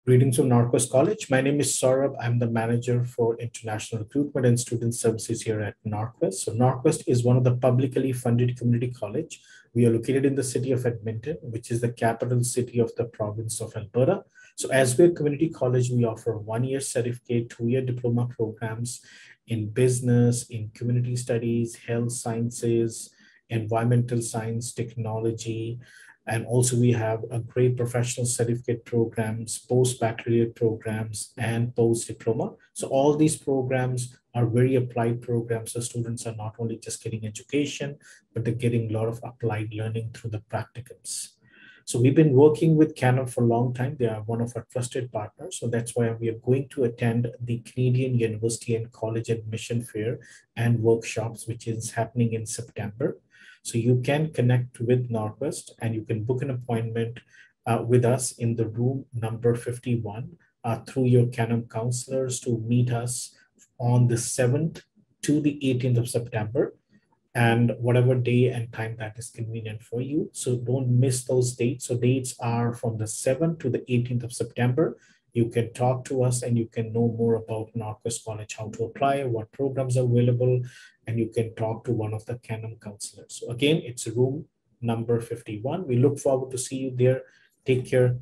Greetings from NorQuest College. My name is Saurabh. I'm the manager for international recruitment and student services here at NorQuest. So NorQuest is one of the publicly funded community college. We are located in the city of Edmonton, which is the capital city of the province of Alberta. So as we're a community college, we offer 1-year certificate, 2-year diploma programs in business, in community studies, health sciences, environmental science, technology, and also we have a great professional certificate programs, post-baccalaureate programs, and post-diploma. So all these programs are very applied programs. So students are not only just getting education, but they're getting a lot of applied learning through the practicums. So we've been working with Canam for a long time. They are one of our trusted partners. So that's why we are going to attend the Canadian University and College Admission Fair and workshops, which is happening in September. So you can connect with NorQuest and you can book an appointment with us in the room number 51 through your Canam counselors to meet us on the 7th to the 18th of September, and whatever day and time that is convenient for you. So don't miss those dates. So dates are from the 7th to the 18th of September. You can talk to us and you can know more about NorQuest College, how to apply, what programs are available, and you can talk to one of the Canam counselors. So again, it's room number 51. We look forward to see you there. Take care.